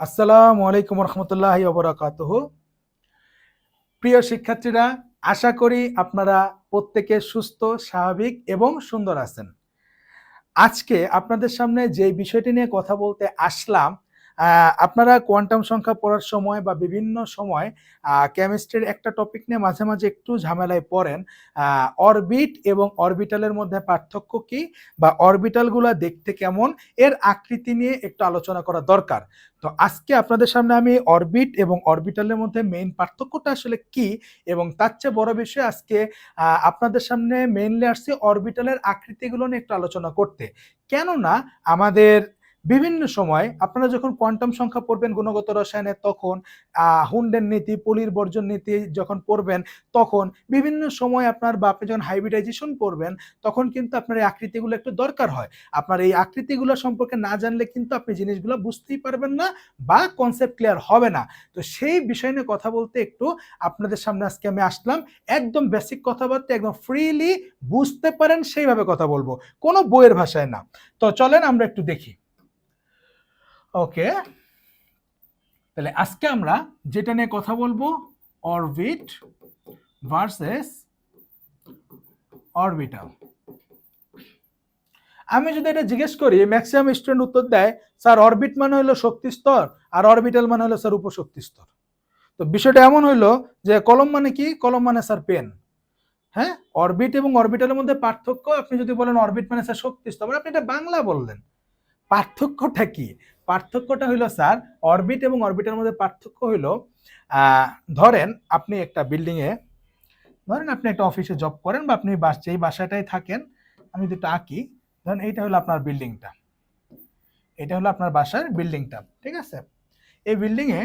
আসসালামু আলাইকুম রহমতুল্লাহি ওয়া বারাকাতুহু। প্রিয় শিক্ষার্থীরা, আশা করি আপনারা প্রত্যেকে সুস্থ, স্বাভাবিক এবং সুন্দর আছেন। আজকে আপনাদের সামনে যে বিষয়টি নিয়ে কথা বলতে আসলাম, আপনারা কোয়ান্টাম সংখ্যা পড়ার সময় বা বিভিন্ন সময় কেমিস্ট্রির একটা টপিক নিয়ে মাঝে মাঝে একটু ঝামেলায় পড়েন। অরবিট এবং অরবিটালের মধ্যে পার্থক্য কি, বা অরবিটালগুলো দেখতে কেমন, এর আকৃতি নিয়ে একটু আলোচনা করা দরকার। তো আজকে আপনাদের সামনে আমি অরবিট এবং অরবিটালের মধ্যে মেইন পার্থক্যটা আসলে কি, এবং তার চেয়ে বড় বিষয় আজকে আপনাদের সামনে মেইনলি আসছে অরবিটালের আকৃতিগুলো নিয়ে একটু আলোচনা করতে। কেননা আমাদের বিভিন্ন সময় আপনারা যখন কোয়ান্টাম সংখ্যা পড়বেন গুণগত রসায়নে, তখন হুন্ডের নীতি, পলির বর্জন নীতি যখন পড়বেন, তখন বিভিন্ন সময় আপনার বা আপনি যখন হাইব্রিডাইজেশন পড়বেন, তখন কিন্তু আপনার এই আকৃতিগুলো একটু দরকার হয়। আপনার এই আকৃতিগুলো সম্পর্কে না জানলে কিন্তু আপনি জিনিসগুলো বুঝতেই পারবেন না বা কনসেপ্ট ক্লিয়ার হবে না। তো সেই বিষয় নিয়ে কথা বলতে একটু আপনাদের সামনে আজকে আমি আসলাম। একদম বেসিক কথাবার্তা, একদম ফ্রিলি বুঝতে পারেন সেইভাবে কথা বলবো, কোনো বইয়ের ভাষায় না। তো চলেন আমরা একটু দেখি। ওকে, তাহলে আজকে আমরা যেটা নিয়ে কথা বলবো, অরবিট ভার্সেস অরবিটাল। আমি যদি এটা জিজ্ঞেস করি, ম্যাক্সিমাম স্টুডেন্ট উত্তর দেয়, স্যার অরবিট মানে হলো শক্তি স্তর, আর অরবিটাল মানে হলো স্যার উপশক্তি স্তর। তো বিষয়টা এমন হইলো যে কলম মানে কি, কলম মানে স্যার পেন। হ্যাঁ, অরবিট এবং অরবিটালের মধ্যে পার্থক্য, আপনি যদি বলেন অরবিট মানে স্যার শক্তি স্তর, আপনি এটা বাংলা বললেন। পার্থক্যটা কি? পার্থক্যটা হইলো স্যার, অরবিট এবং অরবিটালের মধ্যে পার্থক্য হইলো, ধরেন আপনি একটা বিল্ডিং এ, ধরেন আপনি একটা অফিসে জব করেন, বা আপনি যেই বাসাটায় থাকেন, আমি যদি একটু আঁকি, ধরেন এইটা হলো আপনার বিল্ডিংটা, এটা হলো আপনার বাসার বিল্ডিংটা, ঠিক আছে? এই বিল্ডিং এ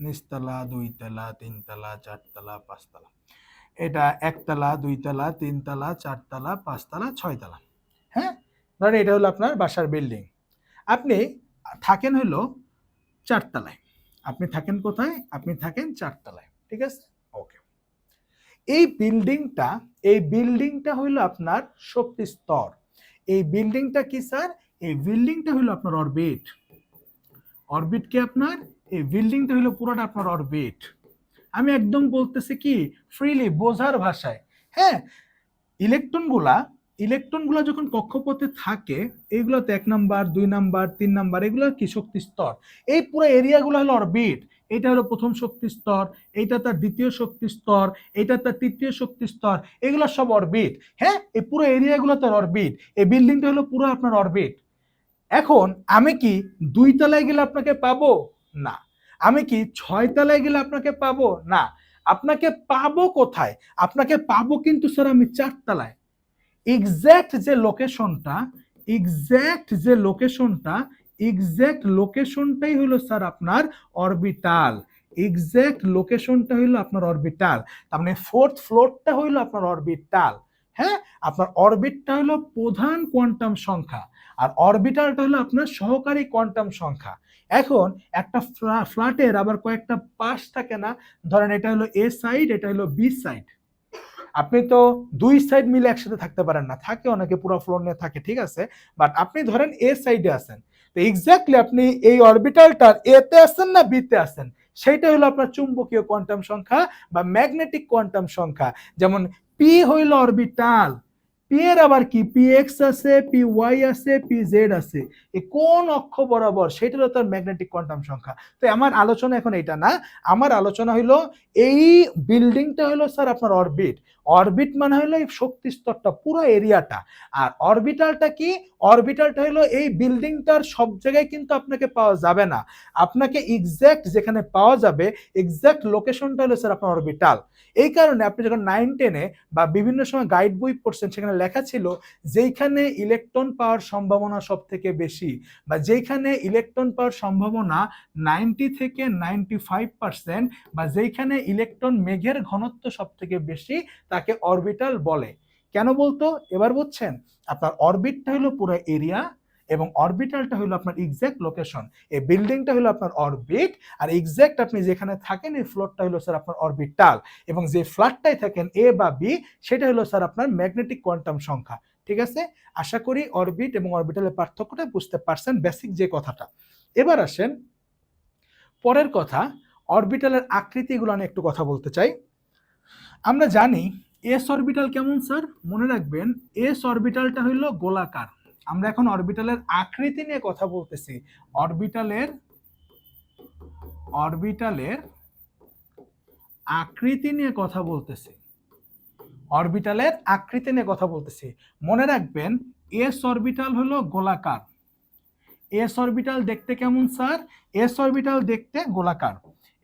নিচতলা, দুইতলা, তিনতলা, চারতলা, পাঁচতলা, এটা একতলা, দুইতলা, তিনতলা, চারতলা, পাঁচতলা, ছয়তলা। হ্যাঁ, ধরেন এটা হলো আপনার বাসার বিল্ডিং। আপনি থাকেন হলো চারতলায়। আপনি থাকেন কোথায়? আপনি থাকেন চারতলায়, ঠিক আছে? ওকে। এই বিল্ডিংটা, এই বিল্ডিংটা হইলো আপনার শক্তি স্তর। এই বিল্ডিংটা কি স্যার? এই বিল্ডিংটা হইলো আপনার অরবিট। অরবিট কি আপনার? এই বিল্ডিংটা হইলো পুরোটা আপনার অরবিট। আমি একদম বলতেছি কি, ফ্রিলি বোঝার ভাষায়। হ্যাঁ, ইলেকট্রনগুলা ইলেকট্রনগুলা যখন কক্ষপথে থাকে, এইগুলোতে 1 নাম্বার, 2 নাম্বার, 3 নাম্বার, এগুলো কি শক্তি স্তর। এই পুরো এরিয়াগুলো হলো অরবিট। এটা হলো প্রথম শক্তি স্তর, এইটা তার দ্বিতীয় শক্তি স্তর, এইটা তার তৃতীয় শক্তি স্তর, এগুলো সব অরবিট। হ্যাঁ, এই পুরো এরিয়াগুলো তার অরবিট। এই বিল্ডিংটা হলো পুরো আপনার অরবিট। এখন আমি কি 2 তলায় গেলে আপনাকে পাবো? না। আমি কি 6 তলায় গেলে আপনাকে পাবো? না। আপনাকে পাবো কোথায়? আপনাকে পাবো কিন্তু স্যার আমি 4 তলায়। এক্সাক্ট যে লোকেশনটা, এক্সাক্ট যে লোকেশনটা, এক্সাক্ট লোকেশনটাই হলো স্যার আপনার অরবিটাল। এক্সাক্ট লোকেশনটা হইলো আপনার অরবিটাল। তার মানে 4th ফ্লোরটা হইলো আপনার অরবিটাল। হ্যাঁ, আপনার অরবিটটা হলো প্রধান কোয়ান্টাম সংখ্যা, আর অরবিটালটা হলো আপনার সহকারী কোয়ান্টাম সংখ্যা। এখন একটা ফ্ল্যাটের আবার কয়েকটা পাশ থাকে না? ধরেন এটা হলো এ সাইড, এটা হলো বি সাইড। আপনি তো 2 সাইড মিলে একসাথে থাকতে পারেন না, থাকে অনেকে পুরো ফ্লোর নিয়ে থাকে, ঠিক আছে? বাট আপনি ধরেন এ সাইডে আছেন, তো এক্স্যাক্টলি আপনি এই অরবিটালটার এ তে আছেন না বি তে আছেন, সেইটা হলো আপনার চুম্বকীয় কোয়ান্টাম সংখ্যা বা ম্যাগনেটিক কোয়ান্টাম সংখ্যা। যেমন পি হইল অরবিটাল, পি এর আবার কি পি এক্স আছে, পি ওয়াই আছে, পি জেড আছে, এই কোন অক্ষ বরাবর, সেটা হলো তার ম্যাগনেটিক কোয়ান্টাম সংখ্যা। তো আমার আলোচনা এখন এটা না, আমার আলোচনা হইলো এই বিল্ডিংটা হলো স্যার আপনার অরবিট। অরবিট মানে হলো এই শক্তি স্তরটা, পুরো এরিয়াটা। আর অরবিটালটা কি? অরবিটালটা হলো এই বিল্ডিংটার সব জায়গায় কিন্তু আপনাকে পাওয়া যাবে না। আপনাকে এক্সাক্ট যেখানে পাওয়া যাবে, এক্সাক্ট লোকেশনটা হলো স্যার আপনার অরবিটাল। এই কারণে আপনি যখন 9-10-এ বা বিভিন্ন সময় গাইড বই পড়ছেন, সেখানে লেখা ছিল যেইখানে ইলেকট্রন পাওয়ার সম্ভাবনা সব থেকে বেশি, বা যেইখানে ইলেকট্রন পাওয়ার সম্ভাবনা 90 থেকে 95%, বা যেইখানে ইলেকট্রন মেঘের ঘনত্ব সব থেকে বেশি, তাকে অরবিটাল বলে। কেন বলতো? এবার বুঝছেন? আপনার অরবিটটা হলো পুরো এরিয়া, এবং অরবিটালটা হলো আপনার এক্সাক্ট লোকেশন। এই বিল্ডিংটা হলো আপনার অরবিট, আর এক্সাক্ট আপনি যেখানে থাকেন এই ফ্লোরটা হলো স্যার আপনার অরবিটাল, এবং যে ফ্ল্যাটটাই থাকেন এ বা বি, সেটা হলো স্যার আপনার ম্যাগনেটিক কোয়ান্টাম সংখ্যা। ঠিক আছে, আশা করি অরবিট এবং অরবিটালের পার্থক্যটা বুঝতে পারছেন, বেসিক যে কথাটা। এবার আসেন পরের কথা, অরবিটালের আকৃতিগুলো নিয়ে একটু কথা বলতে চাই। আমরা জানি এস অরবিটাল কেমন স্যার, মনে রাখবেন এস অরবিটালটা হইল গোলাকার। আমরা এখন অরবিটালের আকৃতি নিয়ে কথা বলতেছি। অরবিটালের আকৃতি নিয়ে কথা বলতেছি। অরবিটালের আকৃতি নিয়ে কথা বলতেছি। মনে রাখবেন এস অরবিটাল হলো গোলাকার। এস অরবিটাল দেখতে কেমন স্যার? এস অরবিটাল দেখতে গোলাকার।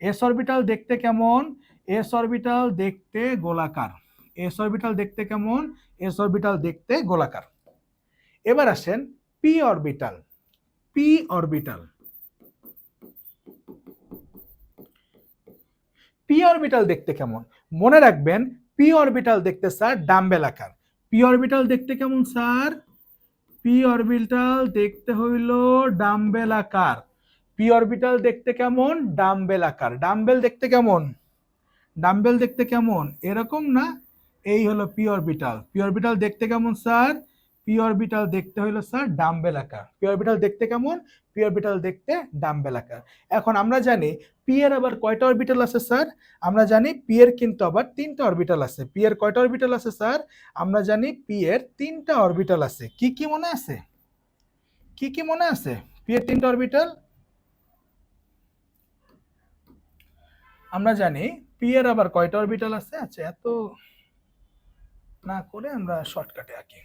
এস অরবিটাল দেখতে কেমন? এস অরবিটাল দেখতে গোলাকার। এস অরবিটাল দেখতে কেমন? এস অরবিটাল দেখতে গোলাকার। এবার আসেন P orbital. P orbital, P orbital দেখতে কেমন? মনে রাখবেন পি অরবিটাল দেখতে স্যার ডাম্বেল আকার। পি অরবিটাল দেখতে কেমন স্যার? পি অরবিটাল দেখতে হইল ডাম্বেল আকার। পি অরবিটাল দেখতে কেমন? ডাম্বেল আকার। ডাম্বেল দেখতে কেমন? ডাম্বেল দেখতে কেমন? এরকম না, এই হলো পি অরবিটাল। পি অরবিটাল দেখতে কেমন স্যার? পি অরবিটাল দেখতে হইলো স্যার ডাম্বেল আকার। পি অরবিটাল দেখতে কেমন? পি অরবিটাল দেখতে ডাম্বেল আকার। এখন আমরা জানি পি এর আবার কয়টা অরবিটাল আছে স্যার? আমরা জানি পি এর কিন্তু আবার 3টা অরবিটাল আছে। পি এর কয়টা অরবিটাল আছে স্যার? আমরা জানি পি এর 3টা অরবিটাল আছে। কি কি মনে আছে? কি কি মনে আছে? পি এর 3টা অরবিটাল আমরা জানি। পি এর আবার কয়টা অরবিটাল আছে? আচ্ছা, এত না করে আমরা শর্টকাটে আঁকি।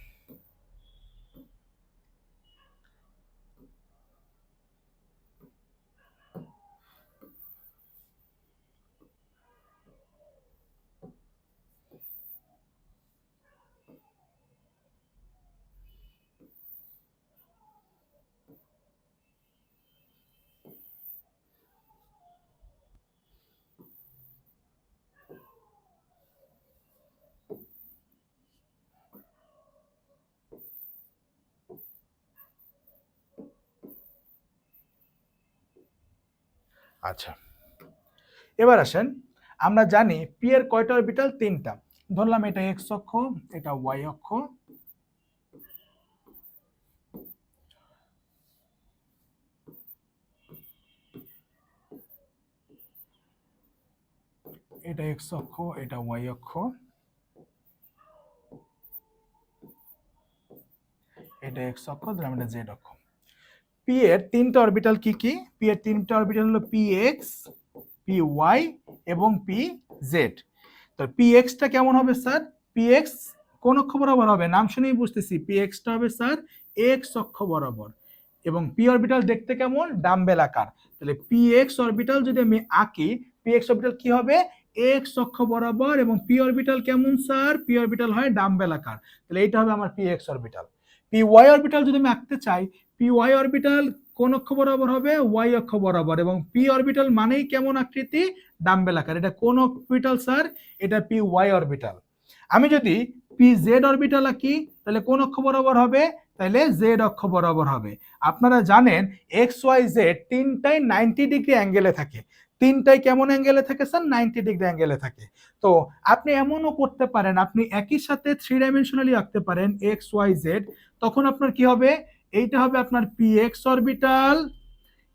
আচ্ছা, এবার আসেন আমরা জানি পি এর কয়টা অরবিটাল? 3টা। ধরলাম এটা এক্স অক্ষ, এটা ওয়াই অক্ষ, এটা এক্স অক্ষ, এটা ওয়াই অক্ষ, এটা এক্স অক্ষ, ধরলাম এটা জেড অক্ষ। পি এর 3টা অরবিটাল কি কি? পি এর 3টা অরবিটাল হলো পি এক্স, পি ওয়াই এবং পি জেড। তো পি এক্সটা কেমন হবে স্যার? পি এক্স কোন অক্ষ বরাবর হবে? নাম শুনেই বুঝতেছি পি এক্সটা হবে স্যার এক্স অক্ষ বরাবর। এবং পি অরবিটাল দেখতে কেমন? ডাম্বেল আকার। তাহলে পি এক্স অরবিটাল যদি আমি আঁকি, পি এক্স অরবিটাল কি হবে? এক্স অক্ষ বরাবর। এবং পি অরবিটাল কেমন স্যার? পি অরবিটাল হয় ডাম্বেল আকার। তাহলে এইটা হবে আমার p x orbital. P y orbital যদি আমি আঁকতে চাই, পি ওয়াই অরবিটাল কোন অক্ষ বরাবর হবে? ওয়াই অক্ষ বরাবর। এবং পি অরবিটাল মানেই কেমন আকৃতি? ডাম্বেল আকার। এটা কোন অরবিটাল স্যার? এটা পি ওয়াই অরবিটাল। আমি যদি পি জেড অরবিটাল আঁকি তাহলে কোন অক্ষ বরাবর হবে? তাহলে জেড অক্ষ বরাবর হবে। আপনারা জানেন এক্স ওয়াই জেড তিনটাই 90 ডিগ্রি অ্যাঙ্গেলে থাকে। তিনটাই কেমন অ্যাঙ্গেলে থাকে স্যার? 90 ডিগ্রি অ্যাঙ্গেলে থাকে। তো আপনি এমনও করতে পারেন, আপনি একই সাথে 3 ডাইমেনশনালি আঁকতে পারেন এক্স ওয়াই জেড। তখন আপনার কি হবে? এইটা হবে আপনার পি এক্স অরবিটাল,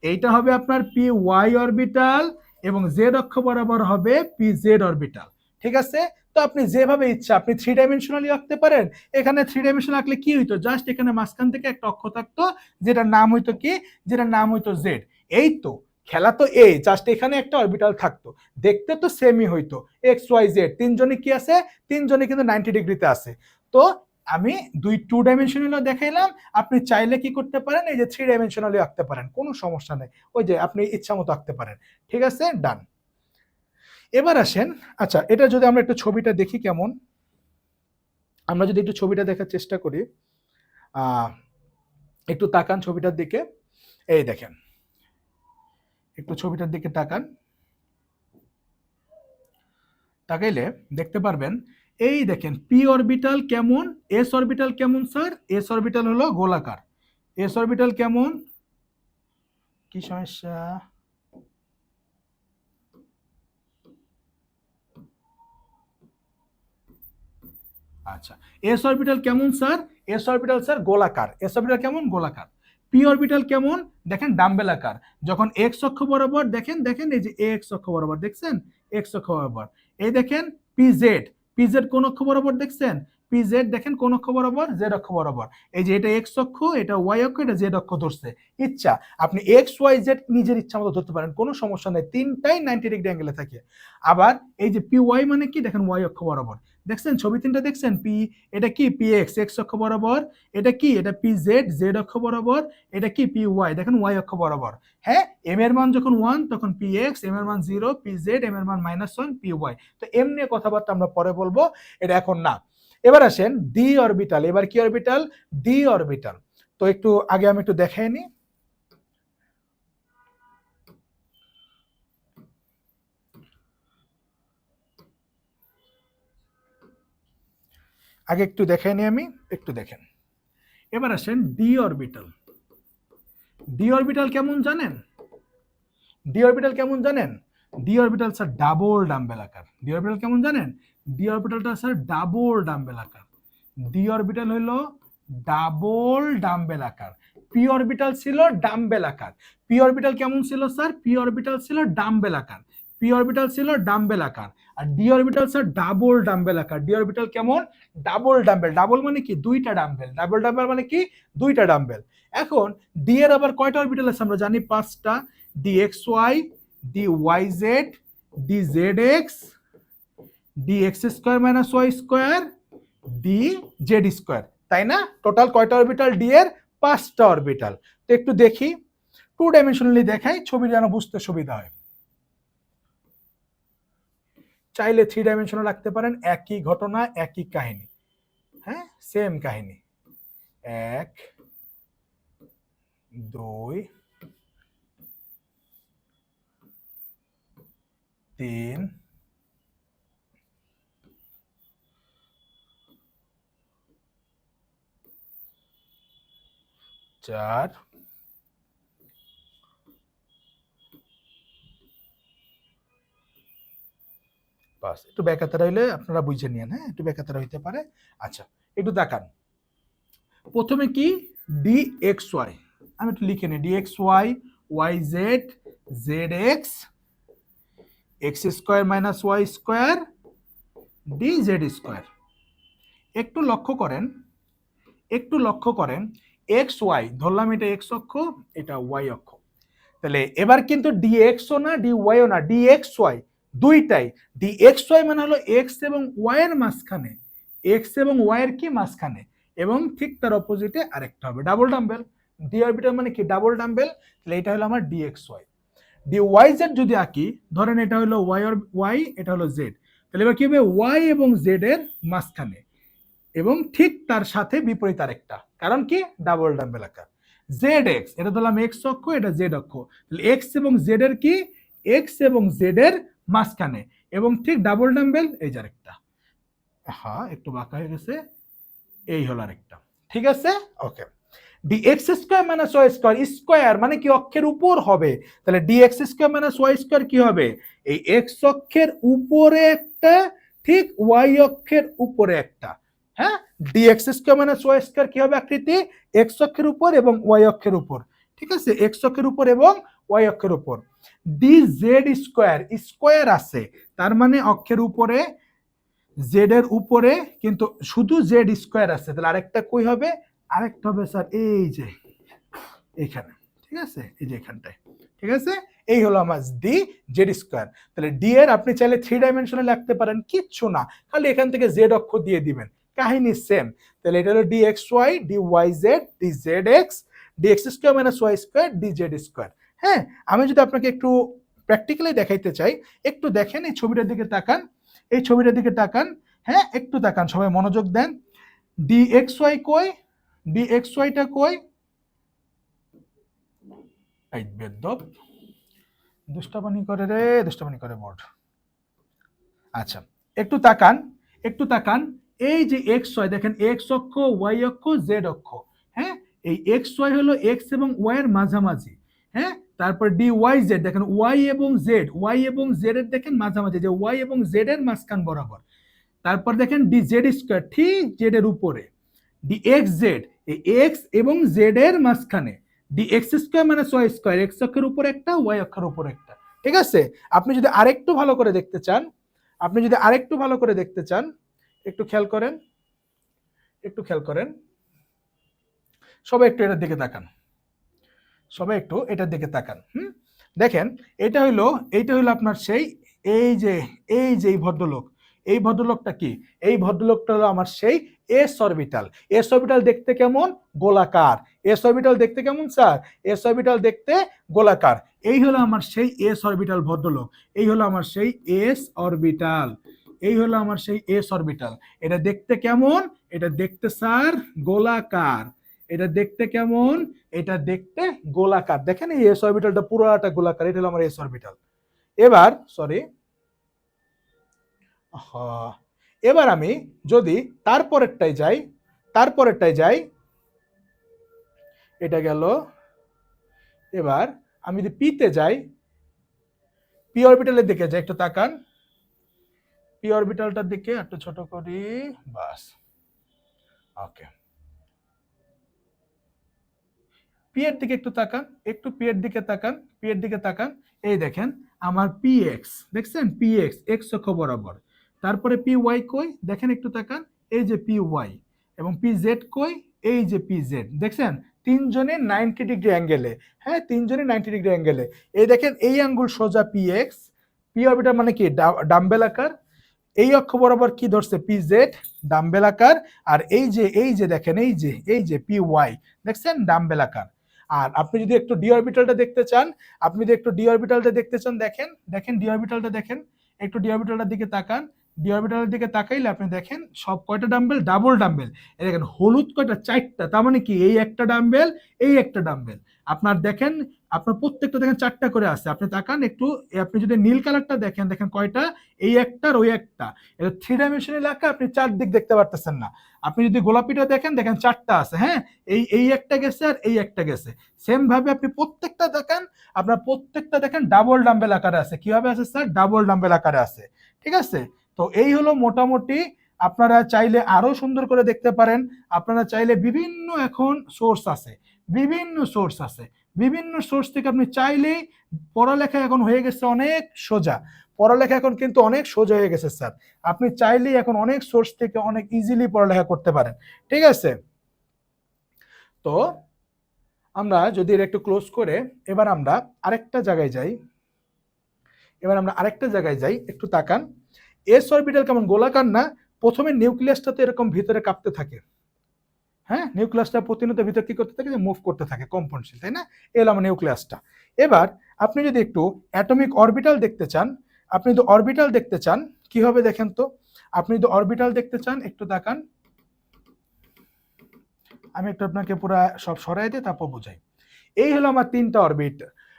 এইটা হবে আপনার পি ওয়াই অরবিটাল, এবং জেড অক্ষ বরাবর হবে পি জেড অরবিটাল। ঠিক আছে? তো আপনি যেভাবে ইচ্ছা আপনি 3 ডাইমেনশনালি আঁকতে পারেন। এখানে 3 ডাইমেনশন আঁকলে কি হইতো? জাস্ট এখানে মাঝখান থেকে একটা অক্ষ থাকতো, যেটার নাম হইতো কি? যেটার নাম হইতো জেড। এই তো খেলা তো এই, জাস্ট এখানে একটা অরবিটাল থাকতো, দেখতে তো সেমই হইতো। এক্স ওয়াই জেড তিনজনে কি আছে? তিনজনে কিন্তু 90 ডিগ্রিতে আছে। তো আমি 2 ডাইমেনশনালও দেখাইলাম, আপনি চাইলে কি করতে পারেন? এই যে 3 ডাইমেনশনালি আঁকতে পারেন, কোনো সমস্যা নেই। ওই যে আপনি ইচ্ছা মতো আঁকতে পারেন। ঠিক আছে, ডান। এবার আসেন, আচ্ছা এটা যদি আমরা একটু ছবিটা দেখি কেমন, আমরা যদি একটু ছবিটা দেখার চেষ্টা করি, একটু তাকান ছবিটার দিকে। এই দেখেন, একটু ছবিটার দিকে তাকান। তাকাইলে দেখতে পারবেন, এই দেখেন পি অরবিটাল কেমন, এস অরবিটাল কেমন স্যার? এস অরবিটাল হলো গোলাকার। এস অরবিটাল কেমন? কি সমস্যা? আচ্ছা, এস অরবিটাল কেমন স্যার? এস অরবিটাল স্যার গোলাকার, এস অরবিটাল কেমন গোলাকার। পি অরবিটাল কেমন দেখেন ডাম্বেল আকার, যখন এক্স অক্ষ বরাবর দেখেন দেখেন এই যে এক্স অক্ষ বরাবর দেখছেন, এক্স অক্ষ বরাবর, এই দেখেন পিজেড, পিজেড কোন অক্ষ বরাবর দেখছেন, পিজেড দেখেন কোন অক্ষ বরাবর, জেড অক্ষ বরাবর, এই যে এটা এক্স অক্ষ, এটা ওয়াই অক্ষ, এটা জেড অক্ষ ধরছে। ইচ্ছা আপনি এক্স ওয়াই জেড নিজের ইচ্ছা মতো ধরতে পারেন, কোনো সমস্যা নাই, তিনটাই 90 ডিগ্রি অ্যাঙ্গেলে থাকে। আবার এই যে পি ওয়াই মানে কি দেখেন ওয়াই অক্ষ বরাবর, দেখছেন ছবি তিনটা দেখছেন, পি এটা কি পি এক্স এক্স অক্ষ বরাবর, এটা কি এটা পি জেড জেড অক্ষ বরাবর, এটা কি পি ওয়াই দেখেন ওয়াই অক্ষ বরাবর। হ্যাঁ, এম এর মান যখন 1 তখন পি এক্স, এম এর মান 0 পি জেড, এম এর মান -1 পি ওয়াই। তো এম নিয়ে কথাবার্তা আমরা পরে বলবো, এটা এখন না। এবার আসেন ডি অরবিটাল, এবার কি অরবিটাল, ডি অরবিটাল। তো একটু আগে আমি একটু দেখাই নি, আগে একটু দেখাই নি আমি, একটু দেখেন। এবার আসেন ডি অরবিটাল, ডি অরবিটাল কেমন জানেন, ডি অরবিটাল কেমন জানেন, d orbital sir double dumbbell আকার। ডি অরবিটাল কেমন জানেন, ডি অরবিটালটা স্যার ডাবল ডাম্বেল আকার। ডি অরবিটাল হলো ডাবল ডাম্বেল আকার। পি অরবিটাল ছিল ডাম্বেল আকার। পি অরবিটাল কেমন ছিল স্যার, পি অরবিটাল ছিল ডাম্বেল আকার, পি অরবিটাল ছিল ডাম্বেল আকার। আর d orbital sir double dumbbell আকার। ডি অরবিটাল কেমন, ডাবল ডাম্বেল, ডাবল মানে কি দুইটা ডাম্বেল, ডাবল ডাম্বেল মানে কি দুইটা ডাম্বেল। এখন ডি এর আবার কয়টা অরবিটাল আছে আমরা জানি, 5টা, d x y, d y z, d z x, d x square minus y square, d z square, তাই না? টোটাল কয়টা অরবিটাল ডি এর, 5টা অরবিটাল। তো একটু দেখি, 2 ডাইমেনশনালি দেখাই, ছবি যেন বুঝতে সুবিধা হয়। চাইলে 3 ডাইমেনশনাল রাখতে পারেন, একই ঘটনা একই কাহিনী, হ্যাঁ সেম কাহিনী। 1 2 3 4 5। একটু ব্যাকাতারা হইলে আপনারা বুঝে নিয়েন, হ্যাঁ একটু ব্যাকাতারা হইতে পারে। আচ্ছা একটু দেখান, প্রথমে কি ডি এক্স ওয়াই, আমি একটু লিখে নিই, d x y, y z, z x, x square minus y square, d z square. একটু লক্ষ্য করেন, একটু লক্ষ্য করেন, এক্স ওয়াই ধরলাম, এটা এক্স অক্ষ, এটা ওয়াই অক্ষ। তাহলে এবার কিন্তু ডি এক্সও না ডি ওয়াইও না, ডি এক্স ওয়াই দুইটাই। ডি এক্স ওয়াই মানে হলো এক্স এবং ওয়াই এর মাঝখানে, এক্স এবং ওয়াই এর কি মাঝখানে, এবং ঠিক তার অপোজিটে আরেকটা হবে ডাবল ডাম্বেল। ডি অরবিটাল মানে কি ডাবল ডাম্বেল। তাহলে এটা হলো আমার d x y. D y z যদি আঁকি, ধরেন এটা হলো ওয়াই আর ওয়াই, এটা হলো জেড, তাহলে এবার কি হবে ওয়াই এবং জেড এর মাঝখানে, এবং ঠিক তার সাথে বিপরীত আরেকটা, কারণ কি ডাবল ডাম্বেল আকার। জেড এক্স, এটা ধরলাম এক্স অক্ষ, এটা জেড অক্ষ, তাহলে এক্স এবং জেড এর কি, এক্স এবং জেড এর মাঝখানে, এবং ঠিক ডাবল ডাম্বেল, এই যে আরেকটা, হ্যাঁ একটু বাঁকা হয়ে গেছে, এই হলো আরেকটা, ঠিক আছে okay. D x square minus y square, square মানে কি অক্ষের উপর হবে, তাহলে d x square minus y square কি হবে, এই এক্স অক্ষের উপরে একটা, ঠিক ওয়াই অক্ষের উপরে একটা, হ্যাঁ d x square minus y square কি হবে আকৃতি, এক্স অক্ষের উপর এবং ওয়াই অক্ষের উপর, ঠিক আছে এক্স অক্ষের উপর এবং ওয়াই অক্ষের উপর। ডি জেড স্কোয়ার, স্কোয়ার আছে, তার মানে অক্ষের উপরে, জেড এর উপরে কিন্তু শুধু জেড স্কোয়ার আছে, তাহলে আরেকটা কই হবে, আরেকটা হবে স্যার এই যে এখানে, ঠিক আছে এই যে এখানটায়, ঠিক আছে এই হলো আমার ডি জেড স্কোয়ার। তাহলে ডি এর আপনি চাইলে 3 ডাইমেনশনে লিখতে পারেন, কিচ্ছু না, খালি এখান থেকে জেড অক্ষ দিয়ে দিবেন, কাহিনী সেম। তাহলে এটা হলো d x y, d y z, d z x, d x square minus y square, d z square. হ্যাঁ আমি যদি আপনাকে একটু প্র্যাকটিক্যালি দেখাইতে চাই, একটু দেখেন এই ছবিটার দিকে তাকান, এই ছবিটার দিকে তাকান, হ্যাঁ একটু তাকান, সবাই মনোযোগ দেন। ডি এক্স ওয়াই কই, ডি এক্স ওয়াইটা কই, এই বেদব দুষ্টাপানি করে রে, দুষ্টাপানি করে বোর্ড। আচ্ছা একটু তাকান, একটু তাকান, এই যে এক্স ওয়াই দেখেন, এক্স অক্ষ, ওয়াই অক্ষ, জেড অক্ষ, হ্যাঁ এই এক্স ওয়াই হলো এক্স এবং ওয়াই এর মাঝামাঝি, হ্যাঁ তারপর ডি ওয়াই জেড দেখেন, ওয়াই এবং জেড, ওয়াই এবং জেড এর দেখেন মাঝামাঝি, যে ওয়াই এবং জেড এর মাঝখান বরাবর। তারপর দেখেন ডি জেড স্কোয়ার, ঠিক জেড এর উপরে, ডিএক্স জেড, এই এক্স এবং জেড এর মাঝখানে ডিএক্স স্কোয়ার মানে ওয়াই স্কোয়ার, এক্স অক্ষের উপর একটা ওয়াই অক্ষের উপর একটা। ঠিক আছে, আপনি যদি আরেকটু ভালো করে দেখতে চান, একটু খেয়াল করেন, সবাই একটু এটার দিকে তাকান, দেখেন এইটা হইলো আপনার সেই এই যে এই ভদ্রলোকটা কি, এই ভদ্রলোকটা হলো আমার সেই এস অরবিটাল। এস অরবিটাল দেখতে কেমন? গোলাকার। এস অরবিটাল দেখতে কেমন স্যার? এস অরবিটাল দেখতে গোলাকার। এই হলো আমার সেই এস অরবিটাল ভদ্রলোক, এই হলো আমার সেই এস অরবিটাল, এটা দেখতে কেমন? এটা দেখতে স্যার গোলাকার। এটা দেখতে কেমন? এটা দেখতে গোলাকার। দেখেন এই এস অরবিটালটা পুরোটা গোলাকার, এটা হলো আমার এস অরবিটাল। এবার আমি যদি তারপরেরটাই যাই, এটা গেল। এবার আমি যদি পিতে যাই, পি অরবিটালের দিকে যাই, একটু তাকান, পি অরবিটালটার দিকে একটু ছোট করি, বাস, ওকে। পি এর দিকে একটু তাকান, এই দেখেন আমার পি এক্স, দেখছেন পি এক্স অক্ষ বরাবর, তারপরে পি ওয়াই কই দেখেন, একটু তাকান, এই যে পি ওয়াই, এবং পি জেড কই, এই যে পি জেড, দেখছেন তিনজনে 90 ডিগ্রি অ্যাঙ্গেলে, হ্যাঁ তিনজনে 90 ডিগ্রি অ্যাঙ্গেলে। এই দেখেন এই আঙ্গুল সোজা পি এক্স, পি অরবিটাল মানে কি ডাম্বেল আকার, এই অক্ষ বরাবর কি ধরছে পি জেড ডাম্বেল আকার, আর এই যে দেখেন এই যে পি ওয়াই, দেখছেন ডাম্বেল আকার। আর আপনি যদি একটু ডি অরবিটালটা দেখতে চান, দেখেন ডি অরবিটালটা দেখেন, একটু ডি অরবিটালটার দিকে তাকান, ডি অরবিটালের দিকে তাকাইলে আপনি দেখেন সব কয়টা ডাম্বেল, ডাবল ডাম্বেল। এই দেখেন হলুদ কয়টা, 4টা, তার মানে কি এই একটা ডাম্বেল, এই একটা ডাম্বেল। আপনার দেখেন আপনার প্রত্যেকটা দেখেন 4টা করে আছে, আপনি তাকান একটু, আপনি যদি নীল কালারটা দেখেন, দেখেন কয়টা, এই একটা আর ওই একটা, এটা 3 ডাইমেনশনাল আঁকা, আপনি 4 দিক দেখতে পারতেছেন না। আপনি যদি গোলাপিটা দেখেন, দেখেন 4টা আছে, হ্যাঁ এই একটা গেছে আর এই একটা গেছে। সেম ভাবে আপনি প্রত্যেকটা দেখেন, আপনার প্রত্যেকটা দেখেন ডাবল ডাম্বেল আকারে আছে। কিভাবে আছে স্যার? ডাবল ডাম্বেল আকারে আছে। ঠিক আছে, তো এই হলো মোটামুটি। আপনারা চাইলে আরো সুন্দর করে দেখতে পারেন, আপনারা চাইলে বিভিন্ন এখন সোর্স আছে, বিভিন্ন সোর্স থেকে আপনি চাইলেই, পড়ালেখা এখন হয়ে গেছে অনেক সোজা, পড়ালেখা এখন কিন্তু অনেক সোজা হয়ে গেছে স্যার, আপনি চাইলেই এখন অনেক সোর্স থেকে অনেক ইজিলি পড়ালেখা করতে পারেন। ঠিক আছে, তো আমরা যদি এটা একটু ক্লোজ করে এবার আমরা আরেকটা জায়গায় যাই, একটু তাকান। এস অরবিটাল কেমন গোলাকার না? প্রথমে নিউক্লিয়াসটা তো এরকম ভিতরে কাঁপতে থাকে, হ্যাঁ নিউক্লিয়াসটা প্রতিনিয়ত ভিতরে কি করতে থাকে, মুভ করতে থাকে, কম্পনশীল, তাই না? এলো আমার নিউক্লিয়াসটা। এবার আপনি যদি একটু অ্যাটমিক অরবিটাল দেখতে চান, কি হবে দেখেন তো, আপনি যদি অরবিটাল দেখতে চান একটু তাকান, আমি একটু আপনাকে পুরো সব সরাই দিয়ে তারপর বোঝাই। এই হলো আমার 3টা অরবিট,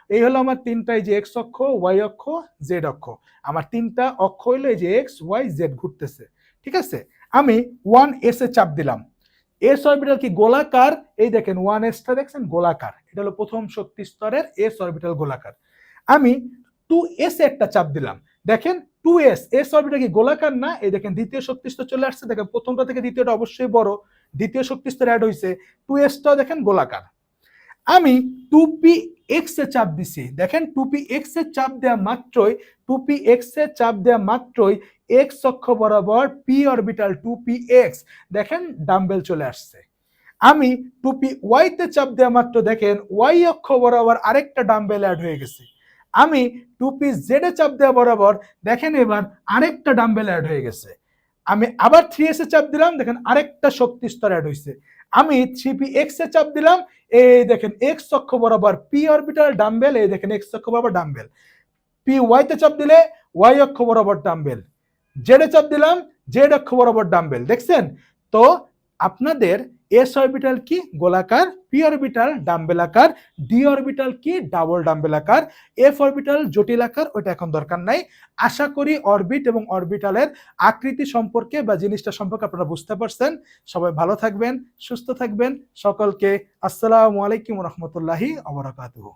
এই হলো আমার 3টাই যে এক্স অক্ষ, ওয়াই অক্ষ, জেড অক্ষ, আমার 3টা অক্ষ হলো এই যে এক্স ওয়াই জেড ঘুরতেছে। ঠিক আছে, আমি 1s এ চাপ দিলাম, এস অরবিটাল কি গোলাকার, এই দেখেন 1sটা দেখছেন গোলাকার, এটা হলো প্রথম শক্তি স্তরের এস অরবিটাল গোলাকার। আমি 2s এ একটা চাপ দিলাম, দেখেন 2s, এস অরবিটাল কি গোলাকার না? এই দেখেন দ্বিতীয় শক্তি স্তর চলে আসছে, দেখেন প্রথমটা থেকে দ্বিতীয়টা অবশ্যই বড়, দ্বিতীয় শক্তি স্তর অ্যাড হয়েছে, 2sটাও দেখেন গোলাকার। আমি 2px এ চাপ দিছি, দেখেন 2px এ চাপ দেওয়া মাত্রই এক্স অক্ষ বরাবর পি অরবিটাল 2px, দেখেন ডাম্বেল চলে আসছে। আমি 2py তে চাপ দেওয়া মাত্র দেখেন ওয়াই অক্ষ বরাবর আরেকটা ডাম্বেল অ্যাড হয়ে গেছে। আমি 2pz এ চাপ দেওয়া বরাবর দেখেন এবার আরেকটা ডাম্বেল অ্যাড হয়ে গেছে। আমি আবার 3s এ চাপ দিলাম, দেখেন আরেকটা শক্তি স্তর অ্যাড হয়েছে। আমি 3px এ চাপ দিলাম, এই দেখেন এক্স অক্ষ বরাবর পি অরবিটাল ডাম্বেল, এই দেখেন এক্স অক্ষ বরাবর ডাম্বেল। পি ওয়াই তে চাপ দিলে ওয়াই অক্ষ বরাবর ডাম্বেল, জেড এ চাপ দিলাম জেড অক্ষ বরাবর ডাম্বেল। দেখছেন তো আপনাদের এস অরবিটাল কি গোলাকার, পি অরবিটাল ডাম্বেল আকার, ডি অরবিটাল কি ডাবল ডাম্বেল আকার, এফ অরবিটাল জটিল আকার, ওটা এখন দরকার নাই। আশা করি অরবিট এবং অরবিটালের আকৃতি সম্পর্কে বা জিনিসটা সম্পর্কে আপনারা বুঝতে পারছেন। সবাই ভালো থাকবেন, সুস্থ থাকবেন, সকলকে আসসালামু আলাইকুম ওয়া রাহমাতুল্লাহি ওয়া বারাকাতুহু।